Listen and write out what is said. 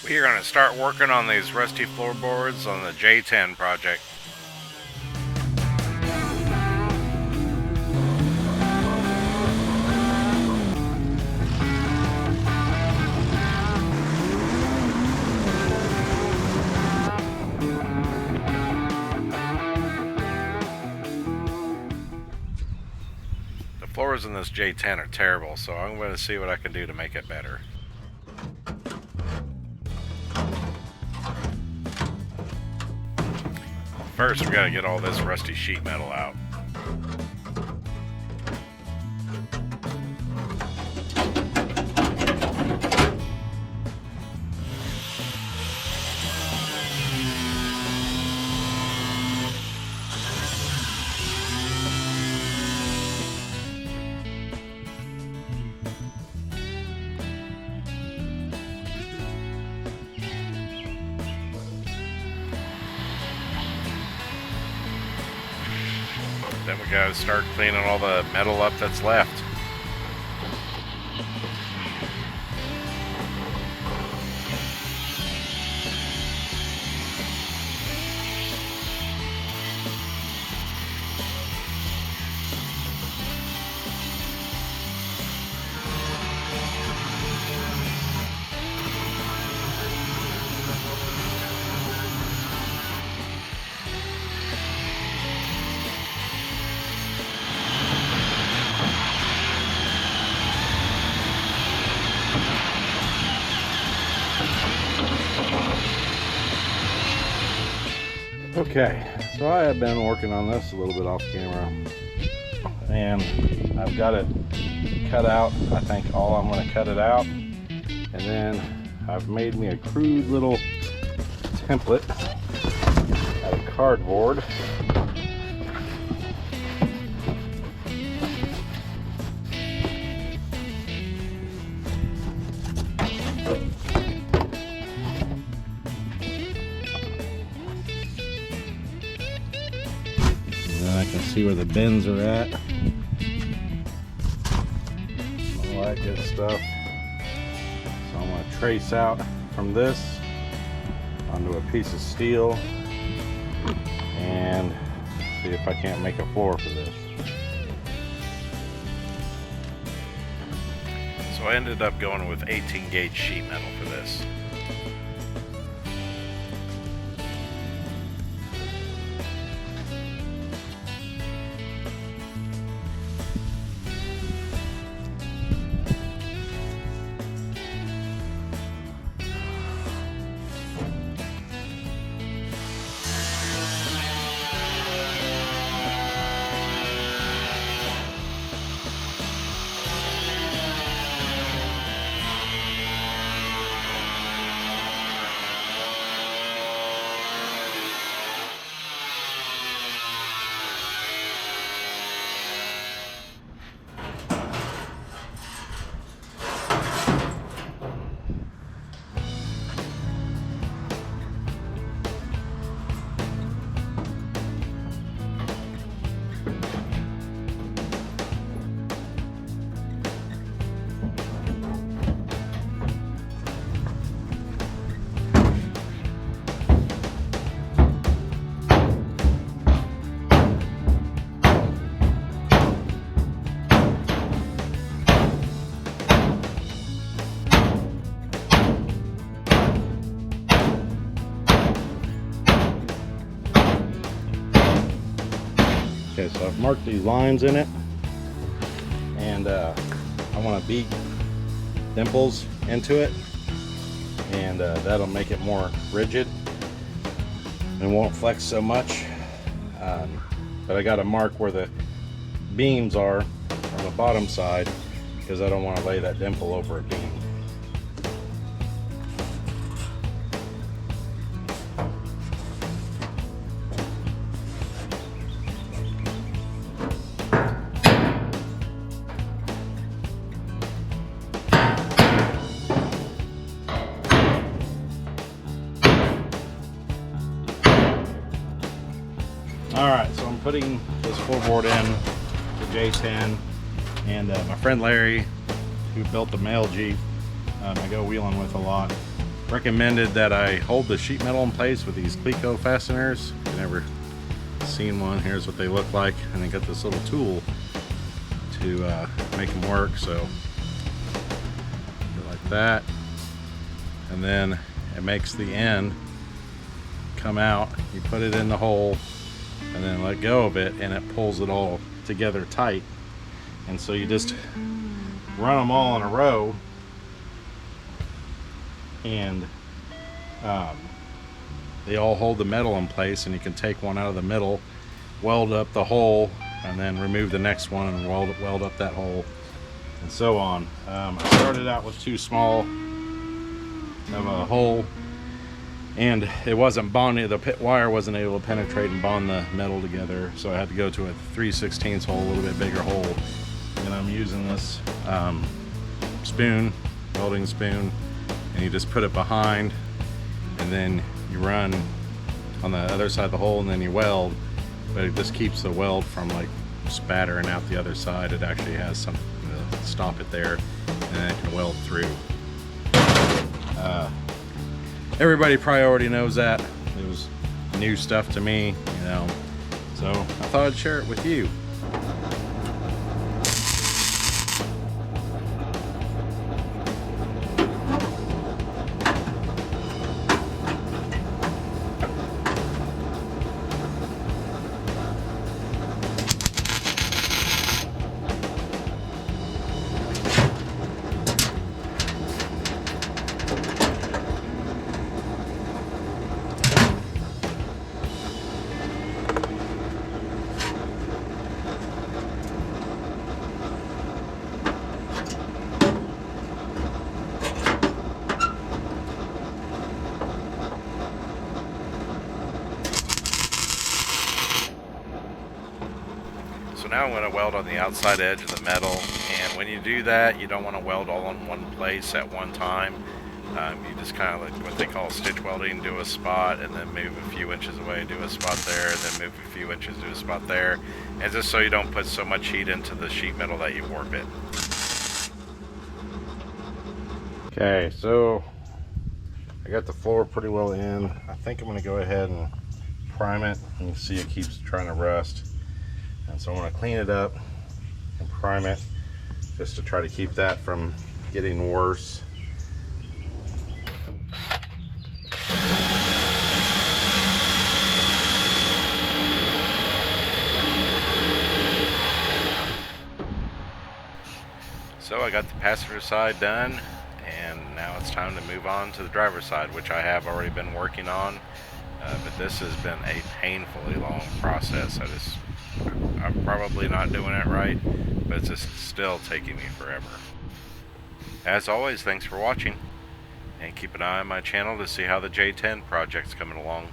We are going to start working on these rusty floorboards on the J10 project. The floors in this J10 are terrible, so I'm going to see what I can do to make it better. First, we got to get all this rusty sheet metal out. Then we gotta start cleaning all the metal up that's left. Okay, so I have been working on this a little bit off camera, and I've got it cut out. I think all I'm going to cut it out, and then I've made me a crude little template out of cardboard. I can see where the bends are at, all that good stuff. So I'm going to trace out from this onto a piece of steel and see if I can't make a floor for this. So I ended up going with 18 gauge sheet metal for this. Okay, so I've marked these lines in it, and I want to beat dimples into it, and that'll make it more rigid and won't flex so much. But I got to mark where the beams are on the bottom side, because I don't want to lay that dimple over a beam. Alright, so I'm putting this floorboard in the J10, and my friend Larry, who built the mail Jeep I go wheeling with a lot, recommended that I hold the sheet metal in place with these Cleco fasteners. If you've never seen one, here's what they look like. And they got this little tool to make them work. So like that, and then it makes the end come out. You put it in the hole and then let go of it, and it pulls it all together tight. And so you just run them all in a row, and they all hold the metal in place, and you can take one out of the middle, weld up the hole, and then remove the next one and weld up that hole, and so on. I started out with too small of a hole, and it wasn't bonding, the pit wire wasn't able to penetrate and bond the metal together, so I had to go to a 3/16 hole, a little bit bigger hole. And I'm using this spoon, welding spoon, and you just put it behind, and then you run on the other side of the hole, and then you weld, but it just keeps the weld from like spattering out the other side. It actually has something to stop it there, and then it can weld through. Everybody probably already knows that. It was new stuff to me, you know, so I thought I'd share it with you. So now I'm going to weld on the outside edge of the metal, and when you do that, you don't want to weld all in one place at one time. You just kind of like what they call stitch welding, do a spot and then move a few inches away, do a spot there, and then move a few inches, do a spot there, and just so you don't put so much heat into the sheet metal that you warp it. Okay, so I got the floor pretty well in. I think I'm going to go ahead and prime it. You can see it keeps trying to rust. And so I want to clean it up and prime it just to try to keep that from getting worse. So I got the passenger side done, and now it's time to move on to the driver's side, which I have already been working on. But this has been a painfully long process. I'm probably not doing it right, but it's just still taking me forever. As always, thanks for watching, and keep an eye on my channel to see how the J10 project's coming along.